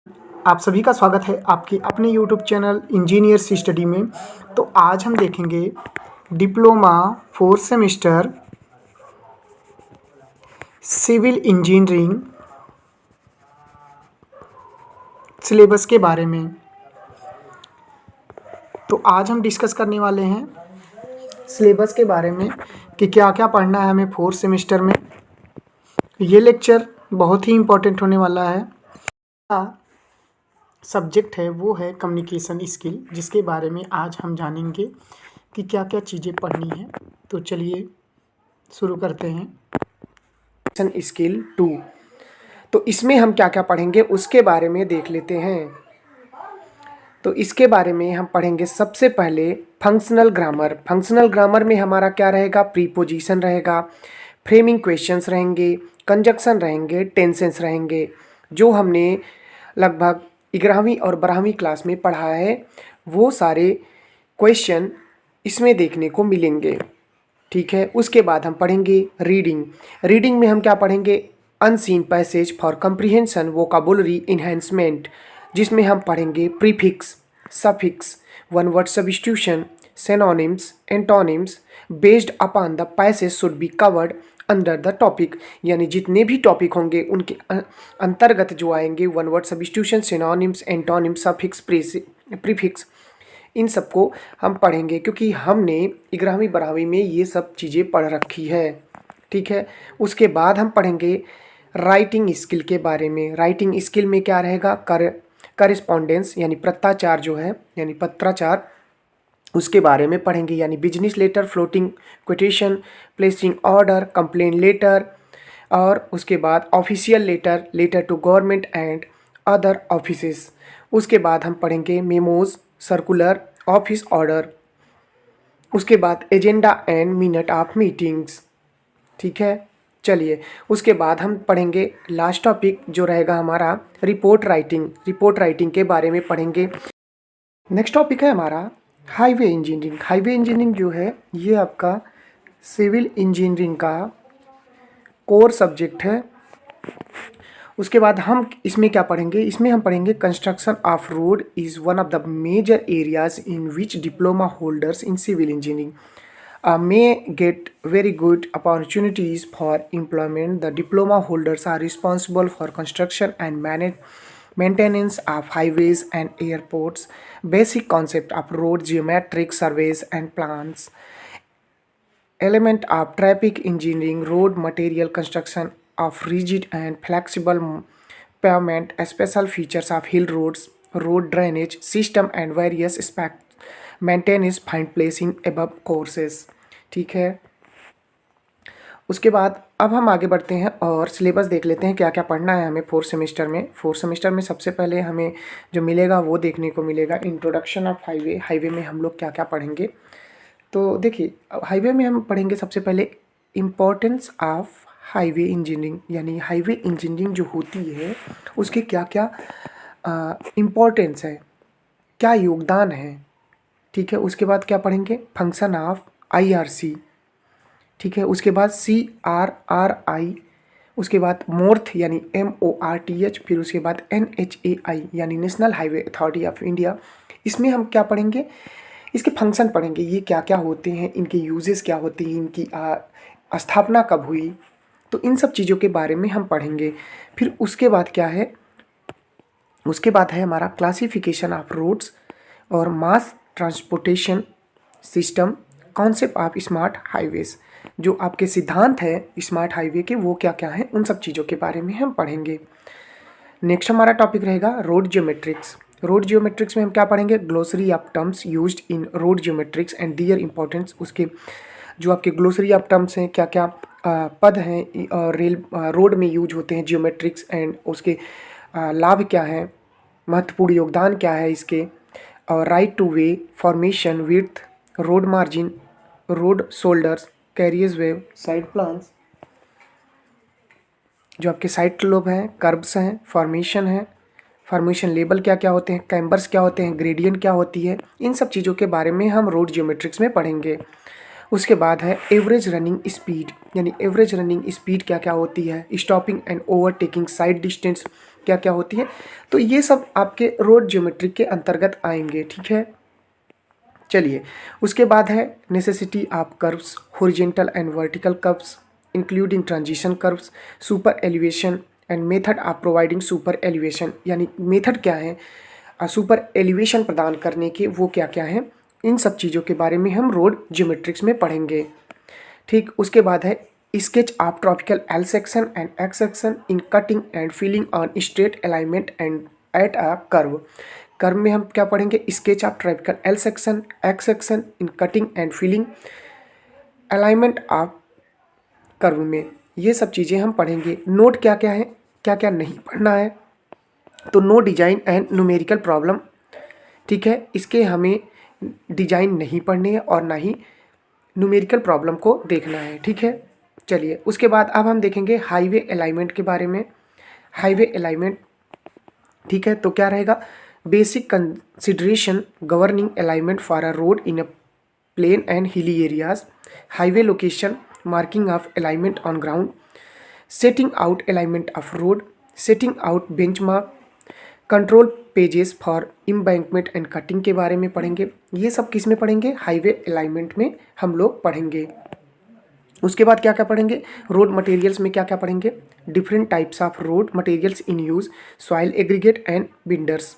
आप सभी का स्वागत है आपके अपने यूट्यूब चैनल इंजीनियर्स स्टडी में। तो आज हम देखेंगे diploma 4th semester civil engineering syllabus के बारे में। तो आज हम डिस्कस करने वाले हैं सिलेबस के बारे में कि क्या क्या पढ़ना है हमें 4th सेमेस्टर में। ये लेक्चर बहुत ही इम्पोर्टेंट होने वाला है। सब्जेक्ट है वो है कम्युनिकेशन स्किल, जिसके बारे में आज हम जानेंगे कि क्या क्या चीज़ें पढ़नी है। तो चलिए शुरू करते हैं। कम्युनिकेशन स्किल 2, तो इसमें हम क्या क्या पढ़ेंगे उसके बारे में देख लेते हैं। तो इसके बारे में हम पढ़ेंगे सबसे पहले फंक्शनल ग्रामर। फंक्शनल ग्रामर में हमारा क्या रहेगा, प्रीपोजिशन रहेगा, फ्रेमिंग क्वेश्चंस रहेंगे, कंजक्शन रहेंगे, टेंसेंस रहेंगे, जो हमने लगभग 11वीं और 12वीं क्लास में पढ़ा है। वो सारे क्वेश्चन इसमें देखने को मिलेंगे, ठीक है। उसके बाद हम पढ़ेंगे रीडिंग। रीडिंग में हम क्या पढ़ेंगे, unseen passage for comprehension vocabulary enhancement, जिसमें हम पढ़ेंगे prefix, suffix, one word substitution, synonyms, antonyms based upon the passage should be covered under the topic. यानी जितने भी टॉपिक होंगे उनके अंतर्गत जो आएंगे, one word substitution, synonyms, antonyms, suffix, prefix, इन सबको हम पढ़ेंगे, क्योंकि हमने 11वीं 12वीं में ये सब चीज़ें पढ़ रखी है, ठीक है। उसके बाद हम पढ़ेंगे राइटिंग स्किल के बारे में। राइटिंग स्किल में क्या रहेगा, करेस्पॉन्डेंस यानी पत्राचार जो है, यानी पत्राचार, उसके बारे में पढ़ेंगे। यानी business letter, floating quotation, placing order, complain letter, और उसके बाद official letter, letter to government and other offices. उसके बाद हम पढ़ेंगे मेमोज, सर्कुलर, ऑफिस ऑर्डर। उसके बाद agenda and minute of meetings, ठीक है। चलिए उसके बाद हम पढ़ेंगे लास्ट टॉपिक जो रहेगा हमारा रिपोर्ट राइटिंग। रिपोर्ट राइटिंग के बारे में पढ़ेंगे। नेक्स्ट टॉपिक है हमारा हाईवे इंजीनियरिंग। हाईवे इंजीनियरिंग जो है ये आपका सिविल इंजीनियरिंग का कोर सब्जेक्ट है। उसके बाद हम इसमें क्या पढ़ेंगे, इसमें हम पढ़ेंगे construction of road is one of the major areas in which diploma holders in civil engineering may get very good opportunities for employment. The diploma holders are responsible for construction and maintenance of highways and airports, basic concept of road geometric surveys and plans, element of traffic engineering, road material construction of rigid and flexible pavement, special features of hill roads, road drainage system and various maintenance find place in above courses, ठीक है। उसके बाद अब हम आगे बढ़ते हैं और सिलेबस देख लेते हैं क्या क्या पढ़ना है हमें 4th सेमेस्टर में। 4th सेमेस्टर में सबसे पहले हमें जो मिलेगा वो देखने को मिलेगा इंट्रोडक्शन ऑफ हाईवे। हाईवे में हम लोग क्या क्या पढ़ेंगे, तो देखिए हाईवे में हम पढ़ेंगे सबसे पहले इम्पोर्टेंस ऑफ हाईवे इंजीनियरिंग, यानी हाईवे इंजीनियरिंग जो होती है उसके क्या क्या इम्पोर्टेंस है, क्या योगदान है, ठीक है। उसके बाद क्या पढ़ेंगे, फंक्शन ऑफ IRC, ठीक है। उसके बाद CRRI, उसके बाद मोर्थ यानी MORTH, फिर उसके बाद NHAI यानी national highway authority of India. इसमें हम क्या पढ़ेंगे, इसके फंक्शन पढ़ेंगे, ये क्या क्या होते हैं, इनके यूजेस क्या होते हैं, इनकी स्थापना कब हुई, तो इन सब चीज़ों के बारे में हम पढ़ेंगे। फिर उसके बाद क्या है, उसके बाद है हमारा क्लासिफिकेशन ऑफ रोड्स और mass transportation system, concept of smart highways, जो आपके सिद्धांत है स्मार्ट हाईवे के वो क्या क्या हैं, उन सब चीज़ों के बारे में हम पढ़ेंगे। नेक्स्ट हमारा टॉपिक रहेगा रोड जियोमेट्रिक्स। रोड जियोमेट्रिक्स में हम क्या पढ़ेंगे, glossary of terms used in road geometrics and their importance. उसके जो आपके ग्लोसरी ऑफ टर्म्स हैं, क्या क्या पद हैं और रोड में यूज होते हैं जियोमेट्रिक्स, एंड उसके लाभ क्या हैं, महत्वपूर्ण योगदान क्या है इसके, और right two way, formation, width, road margin, road shoulders, carriers wave, side plans, जो आपके साइड स्लोप हैं, कर्व्स हैं, फॉर्मेशन है, फॉर्मेशन लेबल क्या क्या होते हैं, कैम्बर्स क्या होते हैं, ग्रेडियंट क्या होती है, इन सब चीज़ों के बारे में हम रोड जियोमेट्रिक्स में पढ़ेंगे। उसके बाद है एवरेज रनिंग स्पीड, यानी एवरेज रनिंग स्पीड क्या क्या होती है, stopping and overtaking, side distance, क्या क्या होती है, तो ये सब आपके रोड ज्योमेट्री के अंतर्गत आएंगे। ठीक है, चलिए उसके बाद है necessity of curves, horizontal and vertical curves including transition curves, super elevation and method of providing super elevation, यानी मेथड क्या है सुपर एलिवेशन प्रदान करने के, वो क्या क्या है, इन सब चीज़ों के बारे में हम रोड ज्योमेट्रिक्स में पढ़ेंगे। ठीक, उसके बाद है sketch of tropical L section and X section in cutting and filling on straight alignment and at a curve. Curve में हम क्या पढ़ेंगे, sketch of tropical L section, X section in cutting and filling alignment of curve में, ये सब चीज़ें हम पढ़ेंगे। नोट क्या क्या है, क्या क्या नहीं पढ़ना है, तो no design and numerical problem. ठीक है, इसके हमें डिजाइन नहीं पढ़ने हैं और ना ही न्यूमेरिकल प्रॉब्लम को देखना है। ठीक है, चलिए उसके बाद अब हम देखेंगे हाईवे अलाइनमेंट के बारे में। हाईवे अलाइनमेंट, ठीक है, तो क्या रहेगा, basic consideration governing alignment for a road in a plain and hilly areas, highway location, marking of alignment on ground, setting out alignment of road, setting out benchmark, control pegs for embankment and cutting के बारे में पढ़ेंगे। ये सब किस में पढ़ेंगे, highway alignment में हम लोग पढ़ेंगे। उसके बाद क्या क्या पढ़ेंगे, रोड मटेरियल्स में क्या क्या पढ़ेंगे, different types of road materials in use, soil aggregate and binders,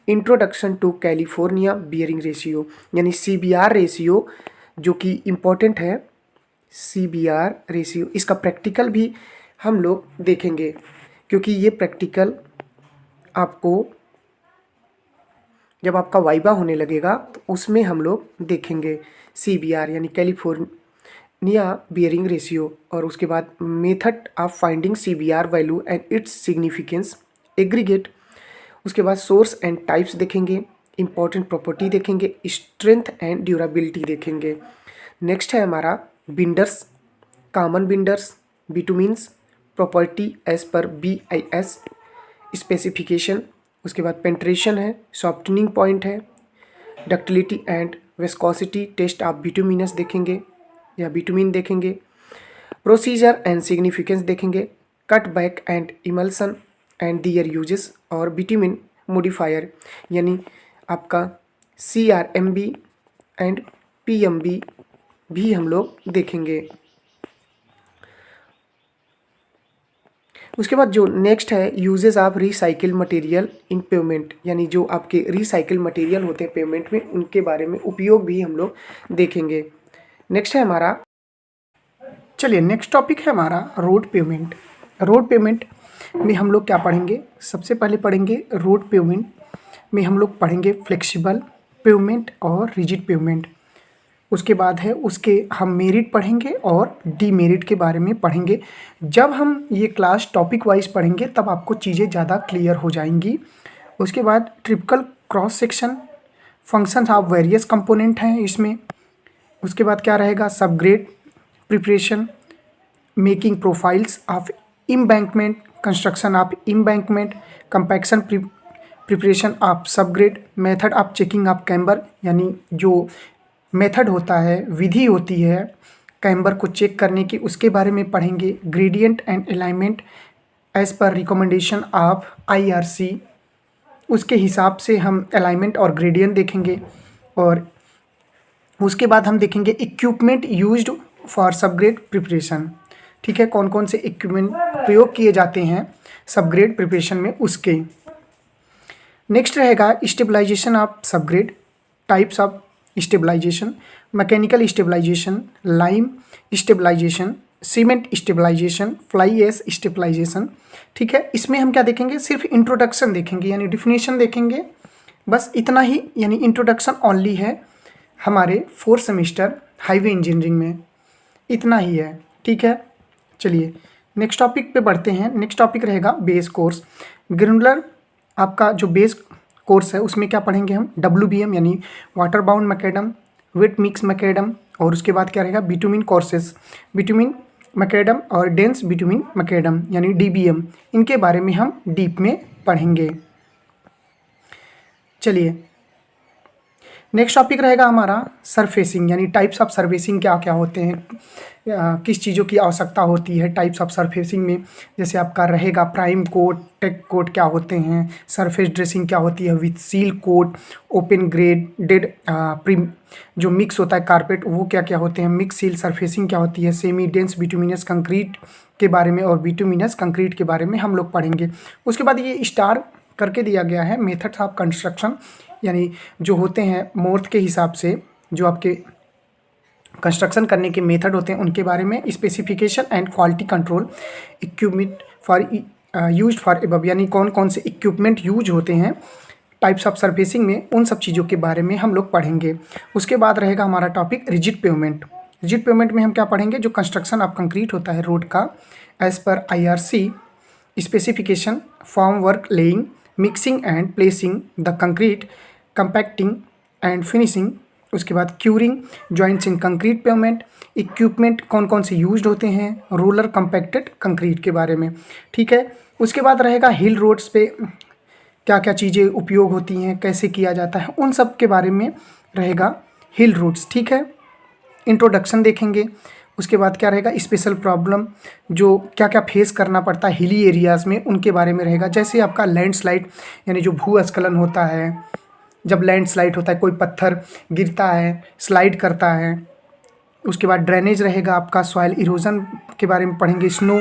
introduction to California bearing ratio, यानी CBR रेशियो जो कि इम्पोर्टेंट है, CBR रेशियो, इसका प्रैक्टिकल भी हम लोग देखेंगे, क्योंकि ये प्रैक्टिकल आपको जब आपका वाइवा होने लगेगा तो उसमें हम लोग देखेंगे CBR यानी कैलिफोर्निया बियरिंग रेशियो, और उसके बाद method of finding CBR value and its significance, aggregate, उसके बाद सोर्स एंड टाइप्स देखेंगे, इंपॉर्टेंट प्रॉपर्टी देखेंगे, स्ट्रेंथ एंड ड्यूरेबिलिटी देखेंगे। नेक्स्ट है हमारा binders, common binders, bitumens, property as per BIS specification, उसके बाद पेंट्रेशन है, सॉफ्टनिंग पॉइंट है, ductility and viscosity test of bituminous देखेंगे या बिटुमिन देखेंगे, प्रोसीजर एंड सिग्निफिकेंस देखेंगे, cut back and emulsion and their uses, और बिटुमिन मॉडिफायर यानी आपका CRMB एंड PMB भी हम लोग देखेंगे। उसके बाद जो नेक्स्ट है uses of recycle material in payment, यानी जो आपके रिसाइकिल मटेरियल होते हैं पेमेंट में, उनके बारे में उपयोग भी हम लोग देखेंगे। नेक्स्ट है हमारा, चलिए नेक्स्ट टॉपिक है हमारा रोड पेमेंट। रोड पेमेंट में हम लोग क्या पढ़ेंगे, सबसे पहले पढ़ेंगे रोड पेमेंट में हम लोग पढ़ेंगे फ्लेक्सिबल पेमेंट और रिजिड पेमेंट। उसके बाद है उसके हम मेरिट पढ़ेंगे और डीमेरिट के बारे में पढ़ेंगे। जब हम ये क्लास टॉपिक वाइज पढ़ेंगे तब आपको चीज़ें ज़्यादा क्लियर हो जाएंगी। उसके बाद typical cross section, functions of various component हैं इसमें। उसके बाद क्या रहेगा, subgrade preparation, making profiles of embankment, construction of embankment, compaction preparation of subgrade, method of checking of camber, यानी जो मेथड होता है, विधि होती है कैम्बर को चेक करने की, उसके बारे में पढ़ेंगे। Gradient and alignment as per recommendation of IRC, उसके हिसाब से हम अलाइनमेंट और ग्रेडियंट देखेंगे। और उसके बाद हम देखेंगे equipment used for subgrade preparation. ठीक है, कौन कौन से इक्विपमेंट प्रयोग किए जाते हैं सबग्रेड प्रिपरेशन में, उसके। नेक्स्ट रहेगा stabilization of subgrade, types of stabilization, mechanical stabilization, lime stabilization, cement stabilization, fly ash stabilization. ठीक है, इसमें हम क्या देखेंगे, सिर्फ इंट्रोडक्शन देखेंगे, यानी डिफिनेशन देखेंगे, बस इतना ही, यानी इंट्रोडक्शन ओनली है हमारे 4th सेमेस्टर हाईवे इंजीनियरिंग में, इतना ही है। ठीक है, चलिए नेक्स्ट टॉपिक पे बढ़ते हैं। नेक्स्ट टॉपिक रहेगा बेस कोर्स। ग्रेनुलर आपका जो बेस कोर्स है उसमें क्या पढ़ेंगे हम, WBM यानी water bound macadam, wait mix macadam, और उसके बाद क्या रहेगा बिटुमिन कोर्सेस, बिटुमिन मैकेडम और डेंस बिटुमिन मैकेडम यानी DBM, इनके बारे में हम डीप में पढ़ेंगे। चलिए नेक्स्ट टॉपिक रहेगा हमारा सरफेसिंग, यानी टाइप्स ऑफ सरफेसिंग क्या क्या होते हैं, किस चीज़ों की आवश्यकता होती है टाइप्स ऑफ सरफेसिंग में। जैसे आपका रहेगा प्राइम कोट, टेक कोट क्या होते हैं, सरफेस ड्रेसिंग क्या होती है, with seal coat, open graded premix जो मिक्स होता है कारपेट वो क्या क्या होते हैं, मिक्स सील सरफेसिंग क्या होती है, सेमी डेंस बिटुमिनस कंक्रीट के बारे में और बिटुमिनस कंक्रीट के बारे में हम लोग पढ़ेंगे। उसके बाद ये स्टार करके दिया गया है मेथड्स ऑफ कंस्ट्रक्शन, यानी जो होते हैं मोर्थ के हिसाब से जो आपके कंस्ट्रक्शन करने के मेथड होते हैं उनके बारे में, specification and quality control, equipment for used for above, यानी कौन कौन से इक्विपमेंट यूज होते हैं टाइप्स ऑफ सरफेसिंग में, उन सब चीज़ों के बारे में हम लोग पढ़ेंगे। उसके बाद रहेगा हमारा topic rigid pavement. Rigid pavement में हम क्या पढ़ेंगे, जो कंस्ट्रक्शन ऑफ कंक्रीट होता है रोड का as per IRC specification, formwork laying, mixing and placing the concrete, compacting and finishing. उसके बाद curing joints in concrete pavement, equipment कौन कौन से यूज्ड होते हैं, रोलर कंपैक्टेड कंक्रीट के बारे में, ठीक है। उसके बाद रहेगा हिल रोड्स पे क्या क्या चीज़ें उपयोग होती हैं, कैसे किया जाता है, उन सब के बारे में रहेगा हिल रोड्स, ठीक है। इंट्रोडक्शन देखेंगे। उसके बाद क्या रहेगा, स्पेशल प्रॉब्लम जो क्या क्या फेस करना पड़ता है हिली एरियाज़ में उनके बारे में रहेगा। जैसे आपका लैंडस्लाइड, यानी जो भूस्खलन होता है, जब लैंडस्लाइड होता है कोई पत्थर गिरता है, स्लाइड करता है। उसके बाद ड्रेनेज रहेगा आपका, सॉइल इरोजन के बारे में पढ़ेंगे, स्नो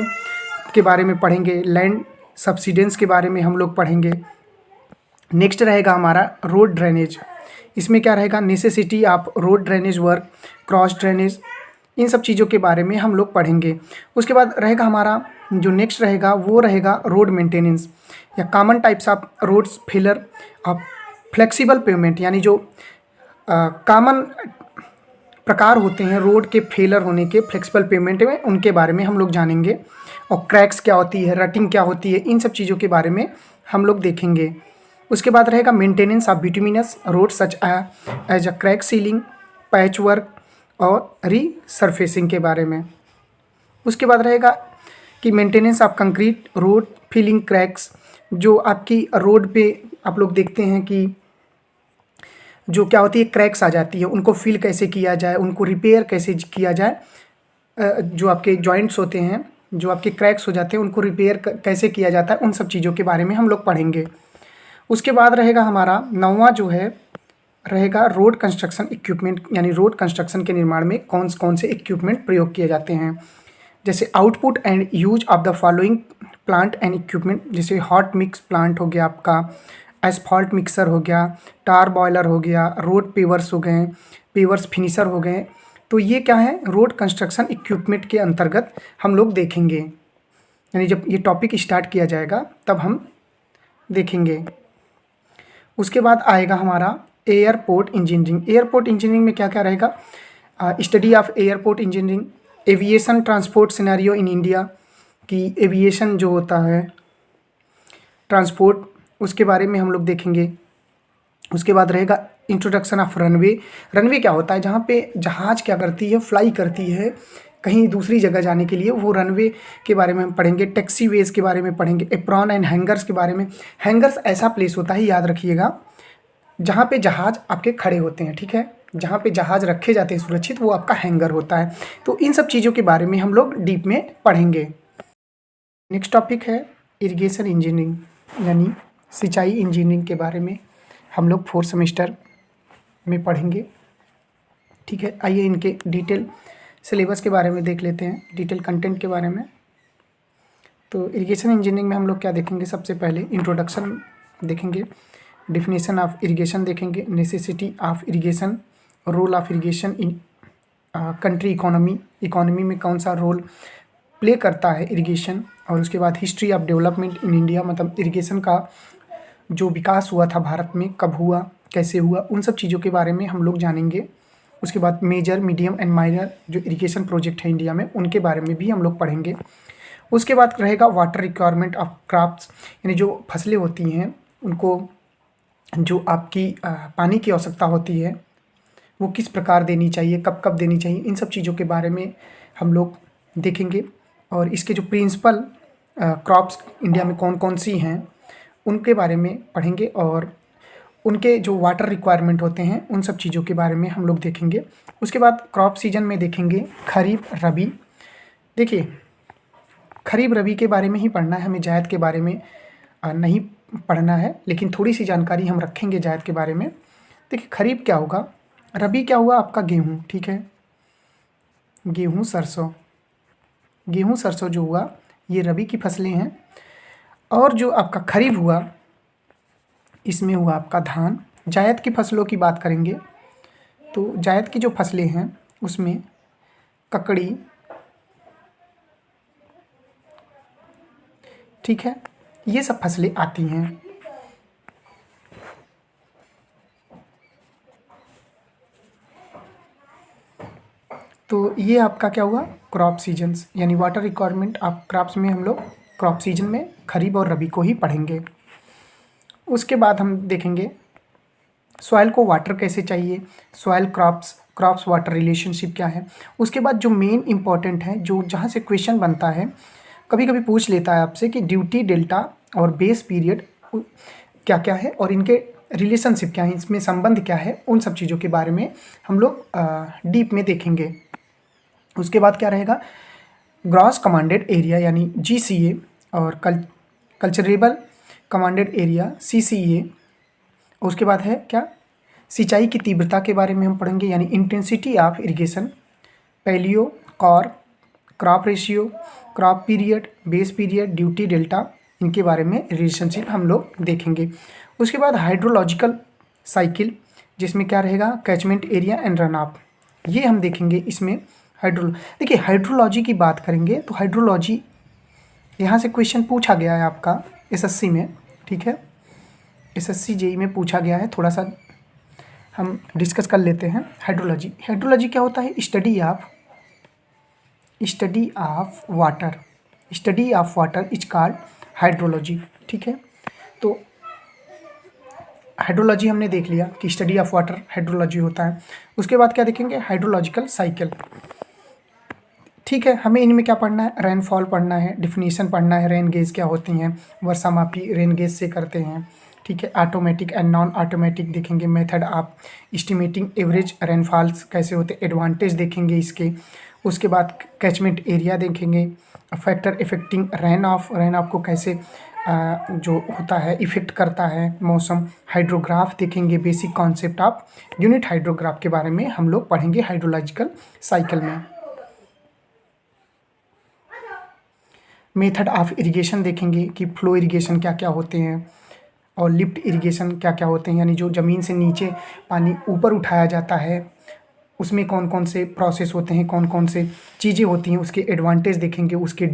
के बारे में पढ़ेंगे, लैंड सब्सिडेंस के बारे में हम लोग पढ़ेंगे। नेक्स्ट रहेगा हमारा रोड ड्रेनेज। इसमें क्या रहेगा, necessity of road drainage work, cross drainage, इन सब चीज़ों के बारे में हम लोग पढ़ेंगे। उसके बाद रहेगा हमारा जो नेक्स्ट रहेगा वो रहेगा रोड मेंटेनेंस या common types of roads failure of flexible pavement, यानी जो कॉमन प्रकार होते हैं रोड के फेलर होने के फ्लेक्सिबल पेवमेंट में, उनके बारे में हम लोग जानेंगे। और क्रैक्स क्या होती है, रटिंग क्या होती है, इन सब चीज़ों के बारे में हम लोग देखेंगे। उसके बाद रहेगा maintenance of bituminous road such as a crack sealing, patch work और रीसरफेसिंग के बारे में। उसके बाद रहेगा कि maintenance of concrete road filling cracks, जो आपकी रोड पे आप लोग देखते हैं कि जो क्या होती है क्रैक्स आ जाती है, उनको फिल कैसे किया जाए, उनको रिपेयर कैसे किया जाए, जो आपके जॉइंट्स होते हैं, जो आपके क्रैक्स हो जाते हैं उनको रिपेयर कैसे किया जाता है, उन सब चीज़ों के बारे में हम लोग पढ़ेंगे। उसके बाद रहेगा हमारा 9वां जो है रहेगा रोड कंस्ट्रक्शन इक्विपमेंट, यानी रोड कंस्ट्रक्शन के निर्माण में कौन कौन से इक्विपमेंट प्रयोग किए जाते हैं। जैसे output and use of the following plant and equipment, जैसे हॉट मिक्स प्लांट हो गया आपका, एसफॉल्ट मिक्सर हो गया, टार बॉयलर हो गया, रोड पेवर्स हो गए, पेवर्स फिनिशर हो गए। तो ये क्या है, रोड कंस्ट्रक्शन इक्विपमेंट के अंतर्गत हम लोग देखेंगे, यानी जब ये टॉपिक स्टार्ट किया जाएगा तब हम देखेंगे। उसके बाद आएगा हमारा एयरपोर्ट इंजीनियरिंग। एयरपोर्ट इंजीनियरिंग में क्या क्या रहेगा, study of airport engineering, aviation transport scenario in India, कि एविएशन जो होता है ट्रांसपोर्ट, उसके बारे में हम लोग देखेंगे। उसके बाद रहेगा इंट्रोडक्शन ऑफ रनवे। रनवे क्या होता है, जहाँ पे जहाज़ क्या करती है, फ्लाई करती है कहीं दूसरी जगह जाने के लिए, वो रनवे के बारे में हम पढ़ेंगे। टैक्सी वेज के बारे में पढ़ेंगे, एप्रॉन एंड हैंगर्स के बारे में। हैंगर्स ऐसा प्लेस होता है, याद रखिएगा, जहाँ पे जहाज़ आपके खड़े होते हैं, ठीक है, जहाँ पे जहाज़ रखे जाते हैं सुरक्षित, वो आपका हैंगर होता है। तो इन सब चीज़ों के बारे में हम लोग डीप में पढ़ेंगे। नेक्स्ट टॉपिक है इरिगेशन इंजीनियरिंग, यानी सिंचाई इंजीनियरिंग के बारे में हम लोग 4th सेमेस्टर में पढ़ेंगे, ठीक है। आइए इनके डिटेल सिलेबस के बारे में देख लेते हैं, डिटेल कंटेंट के बारे में। तो इरिगेशन इंजीनियरिंग में हम लोग क्या देखेंगे, सबसे पहले इंट्रोडक्शन देखेंगे, डिफिनेशन ऑफ इरिगेशन देखेंगे, necessity of irrigation, role of irrigation in country economy में कौन सा रोल प्ले करता है इरिगेशन, और उसके बाद history of development in India, मतलब इरिगेशन का जो विकास हुआ था भारत में, कब हुआ, कैसे हुआ, उन सब चीज़ों के बारे में हम लोग जानेंगे। उसके बाद मेजर, मीडियम एंड माइनर जो इरिगेशन प्रोजेक्ट है इंडिया में, उनके बारे में भी हम लोग पढ़ेंगे। उसके बाद रहेगा वाटर रिक्वायरमेंट ऑफ क्रॉप्स, यानी जो फसलें होती हैं उनको जो आपकी पानी की आवश्यकता होती है वो किस प्रकार देनी चाहिए, कब कब देनी चाहिए, इन सब चीज़ों के बारे में हम लोग देखेंगे। और इसके जो प्रिंसिपल क्रॉप्स इंडिया में कौन कौन सी हैं उनके बारे में पढ़ेंगे, और उनके जो वाटर रिक्वायरमेंट होते हैं उन सब चीज़ों के बारे में हम लोग देखेंगे। उसके बाद क्रॉप सीजन में देखेंगे खरीफ रबी। देखिए खरीफ रबी के बारे में ही पढ़ना है, हमें जायद के बारे में नहीं पढ़ना है, लेकिन थोड़ी सी जानकारी हम रखेंगे जायद के बारे में। देखिए खरीफ क्या होगा, रबी क्या हुआ आपका गेहूँ, ठीक है, गेहूँ सरसों, गेहूँ सरसों जो हुआ ये रबी की फसलें हैं। और जो आपका खरीफ हुआ इसमें हुआ आपका धान। जायद की फसलों की बात करेंगे तो जायद की जो फसलें हैं उसमें ककड़ी, ठीक है, ये सब फसलें आती हैं। तो ये आपका क्या हुआ, क्रॉप सीजन्स, यानी वाटर रिक्वायरमेंट आप क्रॉप्स में हम लोग क्रॉप सीजन में खरीफ और रबी को ही पढ़ेंगे। उसके बाद हम देखेंगे सॉइल को वाटर कैसे चाहिए, सॉइल क्रॉप्स वाटर रिलेशनशिप क्या है। उसके बाद जो मेन इंपॉर्टेंट है, जो जहाँ से क्वेश्चन बनता है, कभी कभी पूछ लेता है आपसे कि ड्यूटी, डेल्टा और बेस पीरियड क्या क्या है और इनके रिलेशनशिप क्या है, इसमें संबंध क्या है, उन सब चीज़ों के बारे में हम लोग डीप में देखेंगे। उसके बाद क्या रहेगा, ग्रॉस कमांडेड एरिया यानी GCA और कल्चरेबल कमांडेड एरिया CCA। उसके बाद है क्या, सिंचाई की तीव्रता के बारे में हम पढ़ेंगे, यानी इंटेंसिटी ऑफ इरिगेशन, पैलियो, कॉर, crop ratio, crop period, base period, duty, delta, इनके बारे में रिलेशनशिप हम लोग देखेंगे। उसके बाद हाइड्रोलॉजिकल साइकिल, जिसमें क्या रहेगा, catchment area and run of, ये हम देखेंगे। इसमें देखिए हाइड्रोलॉजी की बात करेंगे तो हाइड्रोलॉजी यहाँ से क्वेश्चन पूछा गया है आपका SSC में, ठीक है, SSC JEE में पूछा गया है, थोड़ा सा हम डिस्कस कर लेते हैं। हाइड्रोलॉजी क्या होता है, study of water, study of water is called hydrology, ठीक है। तो हाइड्रोलॉजी हमने देख लिया कि स्टडी ऑफ वाटर हाइड्रोलॉजी होता है। उसके बाद क्या देखेंगे, हाइड्रोलॉजिकल साइकिल, ठीक है। हमें इनमें क्या पढ़ना है, रेनफॉल पढ़ना है, डिफिनीशन पढ़ना है, रेन गेज क्या होती हैं, वर्षा मापी रेन गेज से करते हैं, ठीक है। ऑटोमेटिक एंड नॉन ऑटोमेटिक देखेंगे, method of estimating average rainfalls कैसे होते, एडवांटेज देखेंगे इसके। उसके बाद कैचमेंट एरिया देखेंगे, फैक्टर इफेक्टिंग रन ऑफ को कैसे जो होता है इफेक्ट करता है मौसम। हाइड्रोग्राफ देखेंगे, basic concept of unit hydrograph के बारे में हम लोग पढ़ेंगे हाइड्रोलॉजिकल साइकिल में। मेथड ऑफ इरिगेशन देखेंगे कि फ्लो इरिगेशन क्या क्या होते हैं और लिफ्ट इरिगेशन क्या क्या होते हैं, यानी जो ज़मीन से नीचे पानी ऊपर उठाया जाता है उसमें कौन कौन से प्रोसेस होते हैं, कौन कौन से चीज़ें होती हैं, उसके एडवांटेज देखेंगे, उसके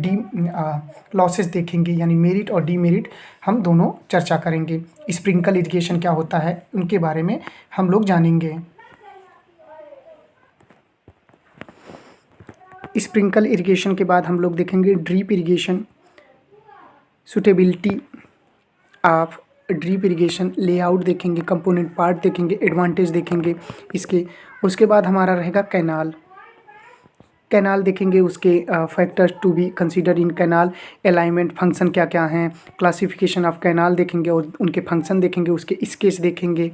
लॉसेस देखेंगे, यानी मेरिट और डीमेरिट हम दोनों चर्चा करेंगे। स्प्रिंकल इरिगेशन क्या होता है उनके बारे में हम लोग जानेंगे। स्प्रिंकल इरिगेशन के बाद हम लोग देखेंगे drip irrigation, suitability of drip irrigation, layout देखेंगे, कंपोनेंट पार्ट देखेंगे, एडवांटेज देखेंगे इसके। उसके बाद हमारा रहेगा कैनाल देखेंगे, उसके factors to be consider in canal, alignment, function क्या क्या हैं, क्लासिफिकेशन ऑफ कैनाल देखेंगे और उनके फंक्शन देखेंगे, उसके स्केच देखेंगे।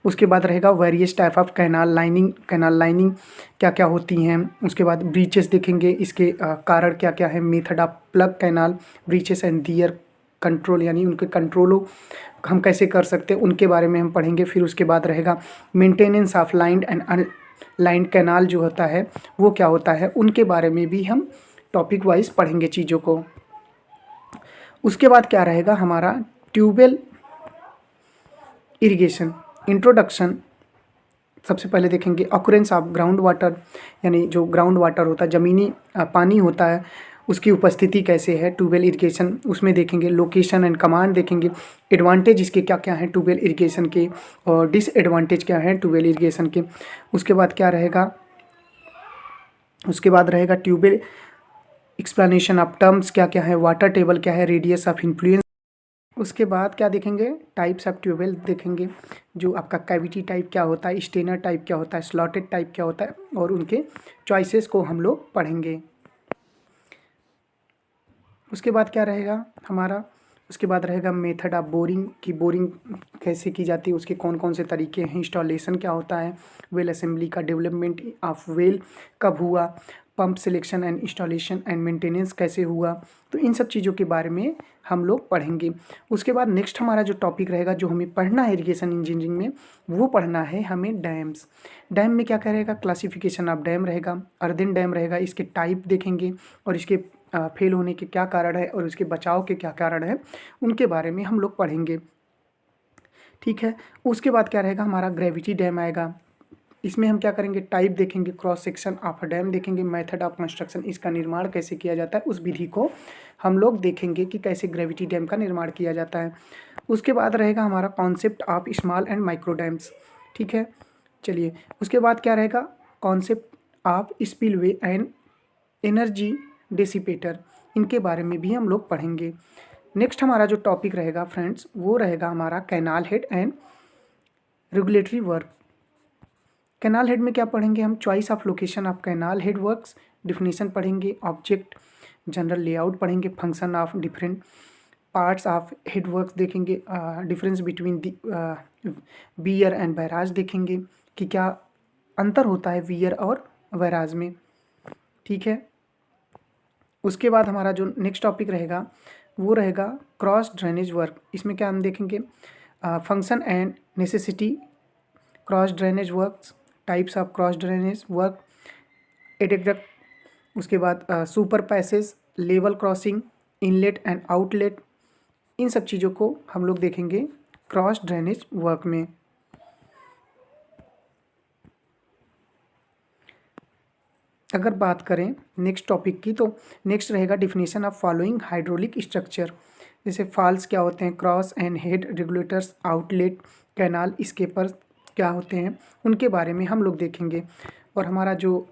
उसके बाद रहेगा various type of canal lining क्या क्या होती हैं। उसके बाद ब्रीचेस देखेंगे, इसके कारण क्या क्या है, method of plug canal breaches and their control, यानी उनके कंट्रोलों हम कैसे कर सकते हैं उनके बारे में हम पढ़ेंगे। फिर उसके बाद रहेगा maintenance of lined and unlined canal जो होता है वो क्या होता है, उनके बारे में भी हम टॉपिक वाइज पढ़ेंगे चीज़ों को। उसके बाद क्या रहेगा हमारा ट्यूबवेल इरिगेशन इंट्रोडक्शन। सबसे पहले देखेंगे ऑकरेंस ऑफ ग्राउंड वाटर, यानी जो ग्राउंड वाटर होता है, ज़मीनी पानी होता है, उसकी उपस्थिति कैसे है ट्यूबवेल इरिगेशन, उसमें देखेंगे। लोकेशन एंड कमांड देखेंगे, एडवांटेज इसके क्या क्या हैं ट्यूबवेल इरिगेशन के और डिसएडवांटेज क्या हैं ट्यूबवेल इरिगेशन के। उसके बाद क्या रहेगा, उसके बाद रहेगा ट्यूबवेल एक्सप्लेनेशन ऑफ टर्म्स क्या क्या है, वाटर टेबल क्या है, रेडियस ऑफ इन्फ्लुएंस। उसके बाद क्या देखेंगे, टाइप्स ऑफ ट्यूबवेल देखेंगे, जो आपका कैविटी टाइप क्या होता है, स्टेनर टाइप क्या होता है, स्लॉटेड टाइप क्या होता है, और उनके चॉइसेस को हम लोग पढ़ेंगे। उसके बाद क्या रहेगा हमारा उसके बाद रहेगा मेथड ऑफ बोरिंग, की बोरिंग कैसे की जाती है, उसके कौन कौन से तरीके हैं, इंस्टॉलेशन क्या होता है, वेल असेंबली का डेवलपमेंट ऑफ वेल कब हुआ, pump selection and installation and maintenance कैसे हुआ। तो इन सब चीज़ों के बारे में हम लोग पढ़ेंगे। उसके बाद नेक्स्ट हमारा जो टॉपिक रहेगा, जो हमें पढ़ना है इरिगेशन इंजीनियरिंग में, वो पढ़ना है हमें डैम्स। डैम में क्या क्या रहेगा, क्लासिफिकेशन ऑफ डैम रहेगा, अर्दन डैम रहेगा, इसके टाइप देखेंगे और इसके फेल होने के क्या कारण है और उसके बचाव के क्या कारण है, उनके बारे में हम लोग पढ़ेंगे। ठीक है। उसके बाद क्या रहेगा, हमारा ग्रेविटी डैम आएगा। इसमें हम क्या करेंगे, टाइप देखेंगे, cross section of a dam देखेंगे, मेथड ऑफ कंस्ट्रक्शन, इसका निर्माण कैसे किया जाता है, उस विधि को हम लोग देखेंगे कि कैसे ग्रेविटी डैम का निर्माण किया जाता है। उसके बाद रहेगा हमारा concept of small and micro dams. ठीक है, चलिए। उसके बाद क्या रहेगा, concept of spillway and energy dissipator, इनके बारे में भी हम लोग पढ़ेंगे। नेक्स्ट हमारा जो टॉपिक रहेगा फ्रेंड्स, वो रहेगा हमारा canal head and regulatory work. Canal head में क्या पढ़ेंगे हम, choice of location of canal head works, definition पढ़ेंगे, ऑब्जेक्ट, जनरल लेआउट पढ़ेंगे, function of different parts of head works देखेंगे, difference between weir and barrage देखेंगे कि क्या अंतर होता है वियर और बैराज में। ठीक है। उसके बाद हमारा जो नेक्स्ट टॉपिक रहेगा वो रहेगा क्रॉस ड्रेनेज वर्क। इसमें क्या हम देखेंगे, function and necessity cross drainage works, types of cross drainage work, aqueduct, उसके बाद super passage, level crossing, inlet and outlet, इन सब चीज़ों को हम लोग देखेंगे क्रॉस ड्रेनेज वर्क में। अगर बात करें नेक्स्ट टॉपिक की, तो नेक्स्ट रहेगा definition of following hydraulic structure. जैसे फॉल्स क्या होते हैं, cross and head regulators, outlet, canal escapes क्या होते हैं, उनके बारे में हम लोग देखेंगे। और हमारा जो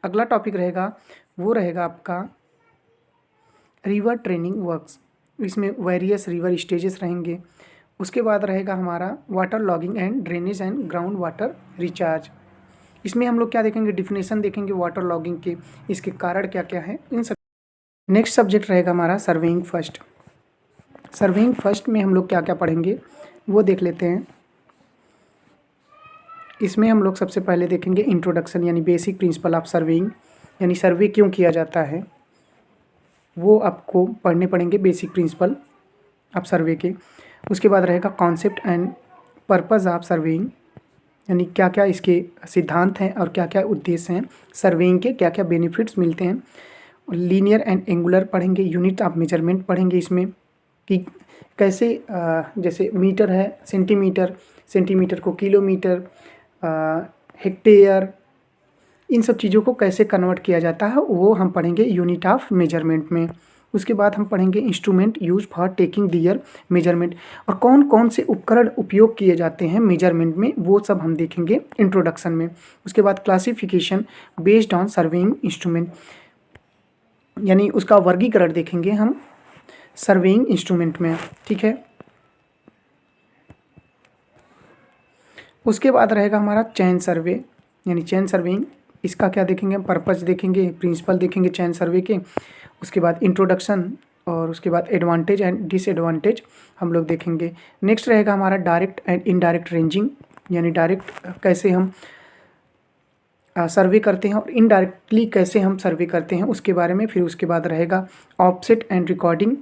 अगला टॉपिक रहेगा वो रहेगा आपका रिवर ट्रेनिंग वर्क्स। इसमें वेरियस रिवर स्टेजेस रहेंगे। उसके बाद रहेगा हमारा water logging and drainage and ground water recharge. इसमें हम लोग क्या देखेंगे, डिफिनेशन देखेंगे वाटर लॉगिंग के, इसके कारण क्या क्या है, इन सब। नेक्स्ट सब्जेक्ट रहेगा हमारा सर्वेइंग फर्स्ट। सर्वेइंग फर्स्ट में हम लोग क्या क्या पढ़ेंगे वो देख लेते हैं। इसमें हम लोग सबसे पहले देखेंगे इंट्रोडक्शन, यानी बेसिक प्रिंसिपल ऑफ सर्वेइंग, यानी सर्वे क्यों किया जाता है वो आपको पढ़ने पड़ेंगे, बेसिक प्रिंसिपल ऑफ सर्वे के। उसके बाद रहेगा concept and purpose of surveying, यानी क्या क्या इसके सिद्धांत हैं और क्या क्या उद्देश्य हैं, सर्वेइंग के क्या क्या बेनिफिट्स मिलते हैं। लीनियर एंड एंगुलर पढ़ेंगे, यूनिट ऑफ मेजरमेंट पढ़ेंगे इसमें कि कैसे जैसे मीटर है सेंटीमीटर, सेंटीमीटर को किलोमीटर, हेक्टेयर, इन सब चीज़ों को कैसे कन्वर्ट किया जाता है वो हम पढ़ेंगे यूनिट ऑफ मेजरमेंट में। उसके बाद हम पढ़ेंगे instrument use for taking their measurement, और कौन कौन से उपकरण उपयोग किए जाते हैं मेजरमेंट में, वो सब हम देखेंगे इंट्रोडक्शन में। उसके बाद classification based on surveying instrument, यानी उसका वर्गीकरण देखेंगे हम सर्वेइंग इंस्ट्रूमेंट में। ठीक है। उसके बाद रहेगा हमारा चैन सर्वे, यानी चैन सर्वेइंग, इसका क्या देखेंगे हम, पर्पस देखेंगे, प्रिंसिपल देखेंगे चैन सर्वे के। उसके बाद इंट्रोडक्शन और उसके बाद एडवांटेज एंड डिसएडवांटेज हम लोग देखेंगे। नेक्स्ट रहेगा हमारा डायरेक्ट एंड इनडायरेक्ट रेंजिंग, यानी डायरेक्ट कैसे हम सर्वे करते हैं और इनडायरेक्टली कैसे हम सर्वे करते हैं उसके बारे में। फिर उसके बाद रहेगा offset and recording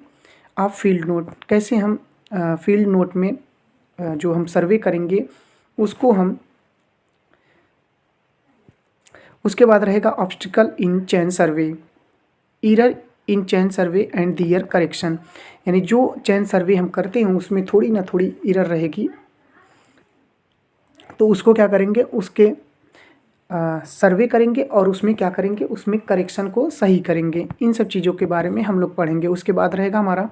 of field note, कैसे हम फील्ड नोट में जो हम सर्वे करेंगे उसको हम। उसके बाद रहेगा obstacle in chain survey, error in chain survey and their correction, यानी जो चैन सर्वे हम करते हैं उसमें थोड़ी ना थोड़ी एरर रहेगी, तो उसको क्या करेंगे, उसके सर्वे करेंगे और उसमें क्या करेंगे, उसमें करेक्शन को सही करेंगे। इन सब चीज़ों के बारे में हम लोग पढ़ेंगे। उसके बाद रहेगा हमारा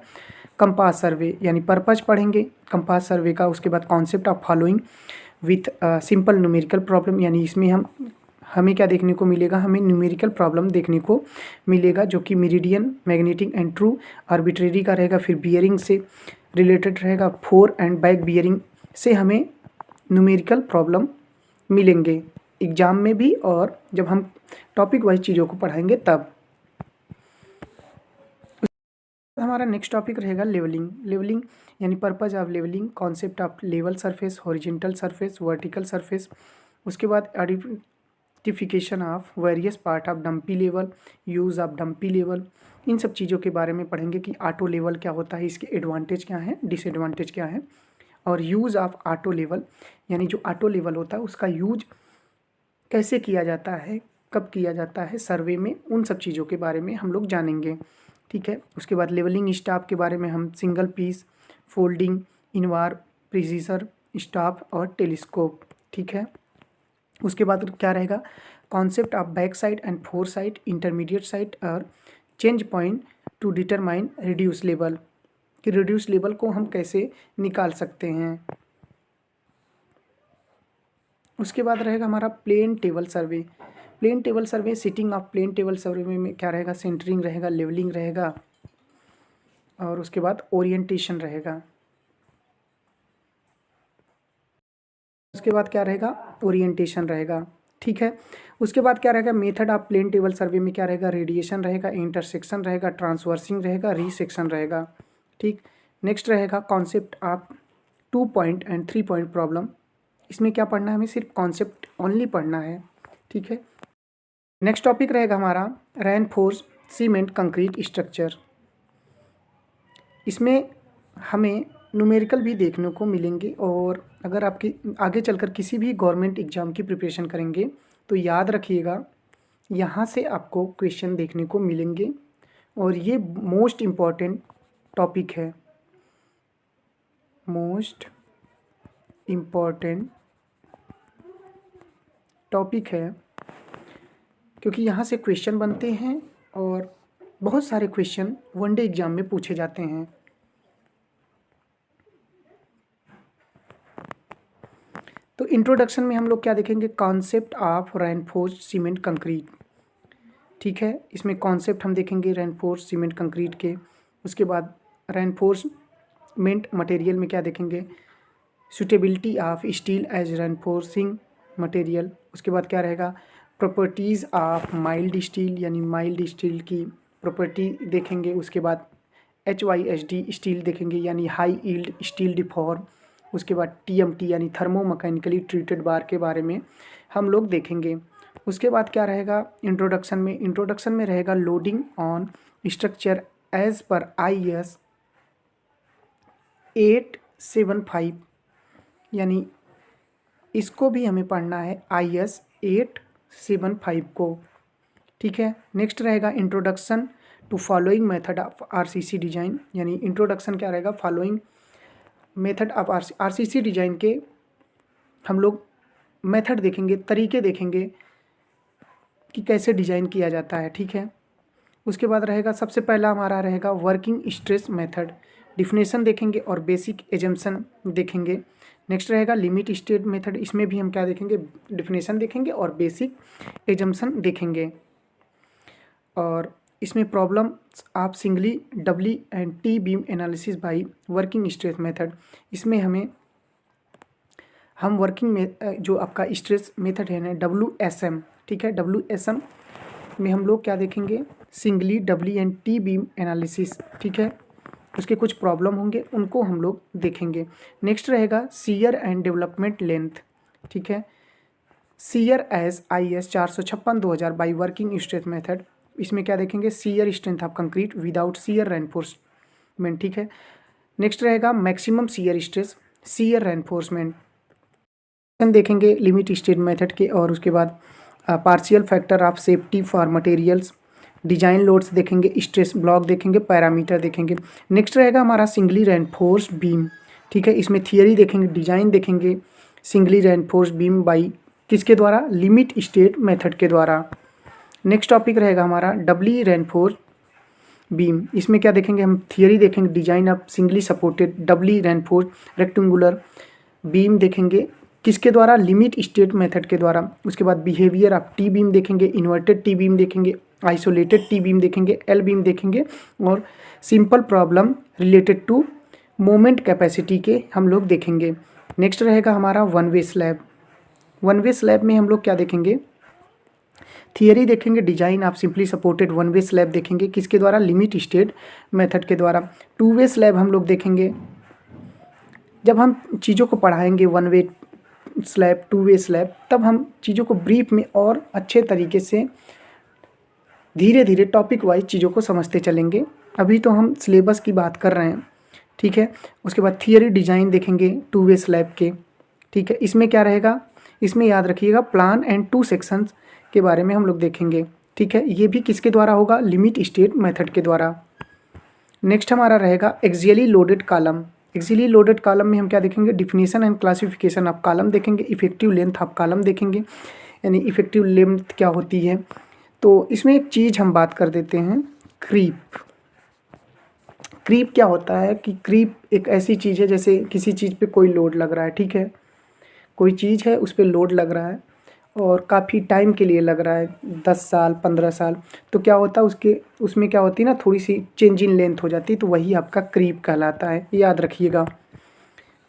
कंपास सर्वे, यानी पर्पज पढ़ेंगे कंपास सर्वे का। उसके बाद concept of following with simple numerical problem, यानी इसमें हमें क्या देखने को मिलेगा, हमें न्यूमेरिकल प्रॉब्लम देखने को मिलेगा जो कि meridian, magnetic and true arbitrary का रहेगा। फिर बियरिंग से रिलेटेड रहेगा, फोर एंड बैक बियरिंग से हमें न्यूमेरिकल प्रॉब्लम मिलेंगे एग्ज़ाम में भी, और जब हम टॉपिक वाइज चीज़ों को पढ़ाएंगे तब। हमारा नेक्स्ट टॉपिक रहेगा लेवलिंग। लेवलिंग यानी purpose of levelling, concept of level surface, horizontal surface, vertical surface. उसके बाद identification of various part of dumpy level, use of dumpy level. इन सब चीज़ों के बारे में पढ़ेंगे कि ऑटो लेवल क्या होता है, इसके एडवांटेज क्या हैं, डिसएडवांटेज क्या है, और यूज़ ऑफ ऑटो लेवल यानी जो ऑटो लेवल होता है उसका यूज कैसे किया जाता है, कब किया जाता है सर्वे में, उन सब चीज़ों के बारे में हम लोग जानेंगे। ठीक है। उसके बाद लेवलिंग स्टाफ के बारे में हम single piece, folding, invar, precision staff और टेलीस्कोप। ठीक है। उसके बाद क्या रहेगा, concept of back sight and fore sight, intermediate sight और change point to determine reduce level, कि रिड्यूस लेवल को हम कैसे निकाल सकते हैं। उसके बाद रहेगा हमारा plane table survey. Plane table survey, sitting of plane table survey में क्या रहेगा, सेंटरिंग रहेगा, लेवलिंग रहेगा और उसके बाद ओरिएंटेशन रहेगा। उसके बाद क्या रहेगा, ओरिएंटेशन रहेगा। ठीक है। उसके बाद क्या रहेगा, method of plane table survey में क्या रहेगा, रेडिएशन रहेगा, इंटरसेक्शन रहेगा, ट्रांसवर्सिंग रहेगा, रीसेक्शन रहेगा। ठीक। नेक्स्ट रहेगा concept of 2 point and 3 point problem. इसमें क्या पढ़ना है, हमें सिर्फ कॉन्सेप्ट ओनली पढ़ना है। ठीक है। नेक्स्ट टॉपिक रहेगा हमारा रेनफोर्स सीमेंट कंक्रीट स्ट्रक्चर। इसमें हमें न्यूमेरिकल भी देखने को मिलेंगे और अगर आपकी आगे चलकर किसी भी गवर्नमेंट एग्ज़ाम की प्रिपरेशन करेंगे तो याद रखिएगा यहाँ से आपको क्वेश्चन देखने को मिलेंगे और ये मोस्ट इम्पॉर्टेंट टॉपिक है, मोस्ट इम्पॉर्टेंट टॉपिक है, क्योंकि यहाँ से क्वेश्चन बनते हैं और बहुत सारे क्वेश्चन वनडे एग्ज़ाम में पूछे जाते हैं। तो इंट्रोडक्शन में हम लोग क्या देखेंगे, concept of reinforced cement concrete. ठीक है। इसमें कॉन्सेप्ट हम देखेंगे रेनफोर्स्ड सीमेंट कंक्रीट के। उसके बाद रेनफोर्समेंट मटेरियल में क्या देखेंगे, suitability of steel as reinforcing material. उसके बाद क्या रहेगा, प्रॉपर्टीज़ ऑफ माइल्ड स्टील, यानी माइल्ड स्टील की प्रॉपर्टी देखेंगे। उसके बाद HYSD स्टील देखेंगे, यानी हाई यील्ड स्टील डिफॉर्म। उसके बाद TMT यानी थर्मो मैकेनिकली ट्रीटेड बार के बारे में हम लोग देखेंगे। उसके बाद क्या रहेगा, इंट्रोडक्शन में रहेगा loading on structure as per IS 875, यानी इसको भी हमें पढ़ना है IS 875 को। ठीक है। नेक्स्ट रहेगा introduction to following method of RCC design, यानी इंट्रोडक्शन क्या रहेगा, following method of RCC design के हम लोग मेथड देखेंगे, तरीके देखेंगे कि कैसे डिज़ाइन किया जाता है। ठीक है। उसके बाद रहेगा सबसे पहला हमारा रहेगा वर्किंग स्ट्रेस मेथड, डिफिनेशन देखेंगे और बेसिक एजम्पशन देखेंगे। नेक्स्ट रहेगा लिमिट स्टेट मेथड, इसमें भी हम क्या देखेंगे, डिफिनेशन देखेंगे और बेसिक एजम्पशन देखेंगे। और इसमें प्रॉब्लम आप singly, doubly and T beam analysis by working stress method, इसमें हम वर्किंग में जो आपका स्ट्रेस मेथड है ना WSM, ठीक है, WSM में हम लोग क्या देखेंगे, singly, doubly and T beam analysis. ठीक है। उसके कुछ प्रॉब्लम होंगे उनको हम लोग देखेंगे। नेक्स्ट रहेगा शियर एंड डेवलपमेंट लेंथ। ठीक है। Shear as IS 456/2000 by working stress method, इसमें क्या देखेंगे, shear strength of concrete without shear reinforcement. ठीक है। नेक्स्ट रहेगा maximum shear stress, shear reinforcement देखेंगे लिमिट स्टेट मेथड के। और उसके बाद partial factor of safety for materials, design loads देखेंगे, स्ट्रेस ब्लॉक देखेंगे, पैरामीटर देखेंगे। नेक्स्ट रहेगा हमारा सिंगली रेनफोर्स्ड बीम। ठीक है। इसमें थियरी देखेंगे, डिजाइन देखेंगे, सिंगली रेनफोर्स्ड बीम बाई किसके द्वारा, लिमिट स्टेट मेथड के द्वारा। नेक्स्ट टॉपिक रहेगा हमारा डबली रेनफोर्स्ड बीम, इसमें क्या देखेंगे, हम थियरी देखेंगे, design of singly supported doubly reinforced rectangular beam देखेंगे, किसके द्वारा, लिमिट स्टेट मेथड के द्वारा। उसके बाद बिहेवियर ऑफ टी बीम देखेंगे, इन्वर्टेड टी बीम देखेंगे, आइसोलेटेड टी बीम देखेंगे, एल बीम देखेंगे और simple problem related to moment capacity के हम लोग देखेंगे। नेक्स्ट रहेगा हमारा one way slab. One way slab में हम लोग क्या देखेंगे, थियरी देखेंगे, डिजाइन आप simply supported one way slab देखेंगे, किसके द्वारा, लिमिट स्टेट मेथड के द्वारा। टू वे स्लैब हम लोग देखेंगे, जब हम चीज़ों को पढ़ाएंगे one way slab, two way slab, तब हम चीज़ों को ब्रीफ में और अच्छे तरीके से धीरे धीरे टॉपिक वाइज चीज़ों को समझते चलेंगे। अभी तो हम सिलेबस की बात कर रहे हैं, ठीक है। उसके बाद थियरी डिजाइन देखेंगे टू वे स्लैब के, ठीक है। इसमें क्या रहेगा, इसमें याद रखिएगा प्लान एंड टू सेक्शंस के बारे में हम लोग देखेंगे, ठीक है। ये भी किसके द्वारा होगा, लिमिट स्टेट मेथड के द्वारा। नेक्स्ट हमारा रहेगा axially loaded column. Axially loaded column में हम क्या देखेंगे, definition and classification of column देखेंगे, इफेक्टिव लेंथ ऑफ कॉलम देखेंगे, यानी इफेक्टिव लेंथ क्या होती है। तो इसमें एक चीज़ हम बात कर देते हैं, क्रीप। क्रीप क्या होता है कि क्रीप एक ऐसी चीज़ है जैसे किसी चीज़ पे कोई लोड लग रहा है, ठीक है। कोई चीज़ है उस पर लोड लग रहा है और काफ़ी टाइम के लिए लग रहा है, 10 साल 15 साल, तो क्या होता है उसमें क्या होती है ना, थोड़ी सी चेंज इन लेंथ हो जाती है, तो वही आपका क्रीप कहलाता है, याद रखिएगा।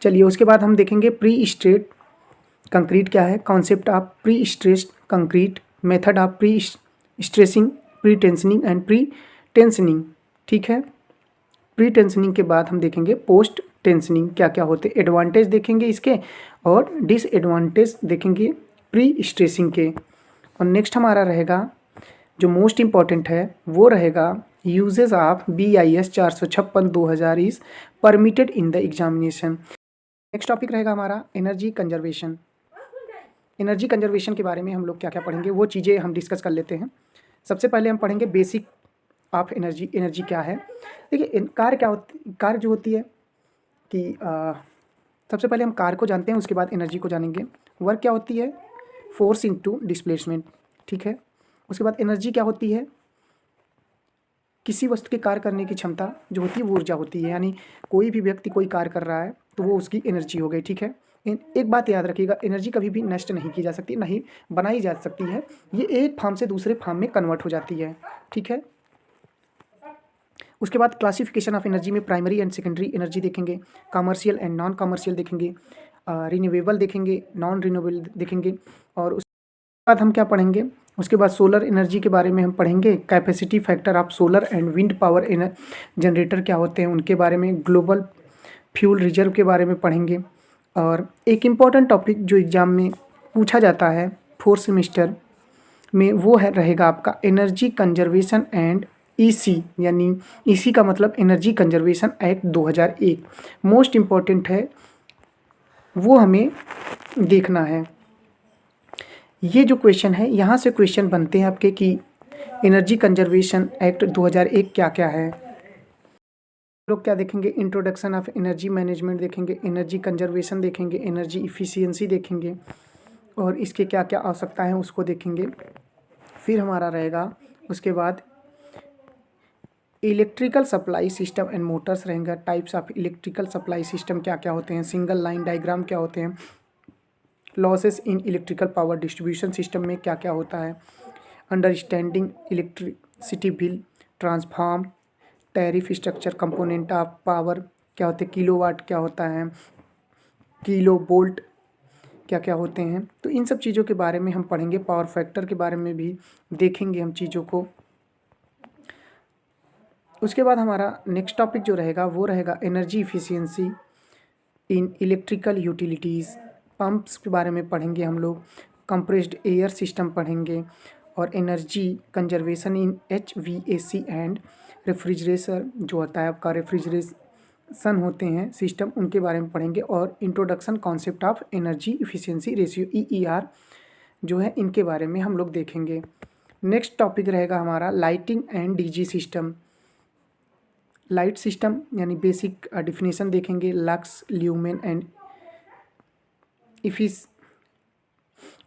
चलिए उसके बाद हम देखेंगे प्री स्ट्रेट कंक्रीट क्या है, concept of pre stressed concrete, method of pre stressing, pre tensioning and pre tensioning, ठीक है। प्री टेंशनिंग के बाद हम देखेंगे पोस्ट टेंशनिंग क्या क्या होते हैं, एडवांटेज देखेंगे इसके और डिसएडवांटेज देखेंगे प्री स्ट्रेसिंग के। और नेक्स्ट हमारा रहेगा जो मोस्ट इम्पॉर्टेंट है वो रहेगा uses of BIS 456 2020 permitted in the examination. Next topic रहेगा हमारा एनर्जी कंजर्वेशन। एनर्जी कंजर्वेशन के बारे में हम लोग क्या क्या पढ़ेंगे वो चीज़ें हम डिस्कस कर लेते हैं। सबसे पहले हम पढ़ेंगे बेसिक ऑफ एनर्जी। एनर्जी क्या है, देखिए कार्य क्या होती, कार्य जो होती है कि सबसे पहले हम कार्य को जानते हैं, उसके बाद एनर्जी को जानेंगे। वर्क क्या होती है, फोर्स इनटू डिस्प्लेसमेंट, ठीक है। उसके बाद एनर्जी क्या होती है, किसी वस्तु के कार्य करने की क्षमता जो होती है वो ऊर्जा होती है, यानी कोई भी व्यक्ति कोई कार्य कर रहा है तो वो उसकी एनर्जी हो गई, ठीक है। एक बात याद रखिएगा, एनर्जी कभी भी नष्ट नहीं की जा सकती, नहीं बनाई जा सकती है, ये एक फॉर्म से दूसरे फॉर्म में कन्वर्ट हो जाती है, ठीक है। उसके बाद क्लासिफिकेशन ऑफ एनर्जी में प्राइमरी एंड सेकेंडरी एनर्जी देखेंगे, कमर्शियल एंड नॉन कमर्शियल देखेंगे, रिन्यूएबल देखेंगे, नॉन रिन्यूएबल देखेंगे। और उसके बाद हम क्या पढ़ेंगे, उसके बाद सोलर एनर्जी के बारे में हम पढ़ेंगे, capacity factor of solar and wind power generator क्या होते हैं उनके बारे में, ग्लोबल फ्यूल रिजर्व के बारे में पढ़ेंगे। और एक इम्पॉर्टेंट टॉपिक जो एग्ज़ाम में पूछा जाता है 4th सेमेस्टर में वो है रहेगा आपका एनर्जी कंजर्वेशन एंड EC, यानी EC का मतलब energy conservation act 2001 most important है, वो हमें देखना है। ये जो क्वेश्चन है यहाँ से क्वेश्चन बनते हैं आपके कि एनर्जी कंजर्वेशन एक्ट 2001 क्या क्या है। लोग क्या देखेंगे, इंट्रोडक्शन ऑफ एनर्जी मैनेजमेंट देखेंगे, एनर्जी कंजर्वेशन देखेंगे, एनर्जी इफ़िशियंसी देखेंगे और इसके क्या क्या आवश्यकता है उसको देखेंगे। फिर हमारा रहेगा उसके बाद electrical supply system and motors रहेंगे, types of electrical supply system क्या क्या होते हैं, सिंगल लाइन डायग्राम क्या होते हैं, losses in electrical power distribution system में क्या क्या होता है, understanding electricity bill, transform, tariff structure, component of power क्या होते हैं, किलोवाट क्या होता है, किलो वोल्ट क्या क्या होते हैं। तो इन सब चीज़ों के बारे में हम पढ़ेंगे, पावर फैक्टर के बारे में भी देखेंगे हम चीज़ों को। उसके बाद हमारा नेक्स्ट टॉपिक जो रहेगा वो रहेगा energy efficiency in electrical utilities, pumps के बारे में पढ़ेंगे हम लोग, कंप्रेस्ड एयर सिस्टम पढ़ेंगे और energy conservation in HVAC and refrigerator जो होता है आपका रेफ्रिजरेशन होते हैं सिस्टम, उनके बारे में पढ़ेंगे। और introduction concept of energy efficiency ratio EER जो है इनके बारे में हम लोग देखेंगे। नेक्स्ट टॉपिक रहेगा हमारा lighting and DG system, light system यानी बेसिक डिफिनेशन देखेंगे, लक्स, ल्यूमेन एंड इफिस।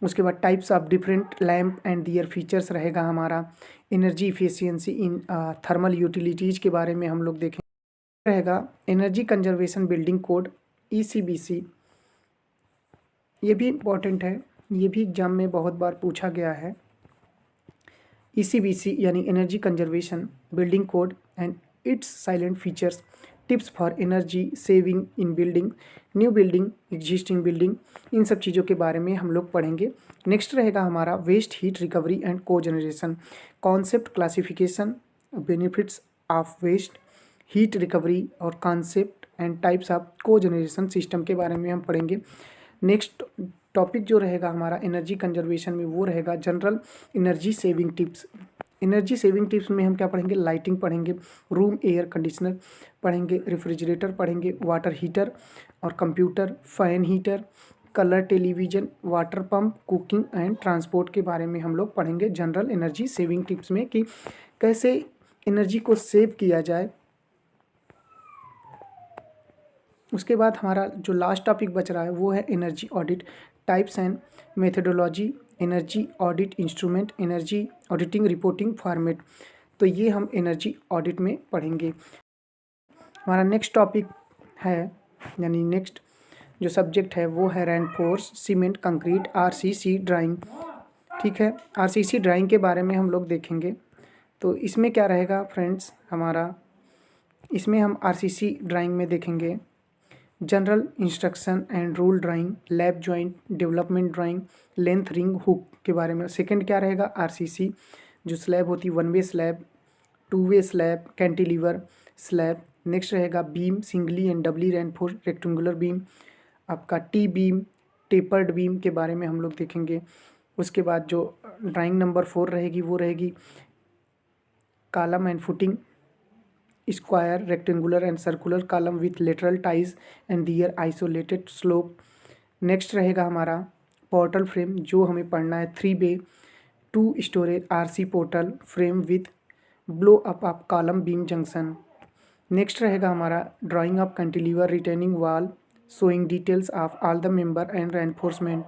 उसके बाद types of different lamp and their features रहेगा हमारा, energy efficiency in thermal utilities के बारे में हम लोग देखेंगे। रहेगा energy conservation building code ECBC, ये भी इम्पॉर्टेंट है, ये भी एग्जाम में बहुत बार पूछा गया है। ECBC यानी energy conservation building code and its silent features, tips for energy saving in building, new building, existing building, इन सब चीज़ों के बारे में हम लोग पढ़ेंगे। नेक्स्ट रहेगा हमारा waste heat recovery and cogeneration, concept, classification, benefits of waste heat recovery और concept and types of cogeneration system के बारे में हम पढ़ेंगे। नेक्स्ट टॉपिक जो रहेगा हमारा एनर्जी कंजर्वेशन में वो रहेगा general energy saving tips. Energy saving tips में हम क्या पढ़ेंगे, लाइटिंग पढ़ेंगे, रूम एयर कंडीशनर पढ़ेंगे, रेफ्रिजरेटर पढ़ेंगे, वाटर हीटर और computer, fan heater, colour television, water pump, cooking and transport के बारे में हम लोग पढ़ेंगे जनरल एनर्जी सेविंग टिप्स में कि कैसे एनर्जी को सेव किया जाए। उसके बाद हमारा जो लास्ट टॉपिक बच रहा है वो है energy audit, types and methodology, energy audit instrument, energy auditing reporting format. तो ये हम एनर्जी ऑडिट में पढ़ेंगे। हमारा नेक्स्ट टॉपिक है यानी नेक्स्ट जो सब्जेक्ट है वो है reinforce cement concrete RCC drawing. ठीक है, आरसीसी ड्राइंग के बारे में हम लोग देखेंगे। तो इसमें क्या रहेगा फ्रेंड्स हमारा, इसमें हम आरसीसी ड्राइंग में देखेंगे general instruction and rule drawing, lab joint development drawing, length ring hook के बारे में। सेकंड क्या रहेगा, आरसीसी जो स्लैब होती है, 1 way slab, 2 way slab, cantilever slab. Next रहेगा beam, singly and doubly reinforce rectangular beam, आपका टी बीम, टेपर्ड बीम के बारे में हम लोग देखेंगे। उसके बाद जो ड्राइंग नंबर 4 रहेगी वो रहेगी column and footing, square, rectangular and circular column with lateral ties and their isolated slope. Next रहेगा हमारा पोर्टल फ्रेम जो हमें पढ़ना है 3 way 2 storage RC portal frame with blow up of column beam junction. Next रहेगा हमारा drawing of cantilever retaining wall showing details of all the member and reinforcement.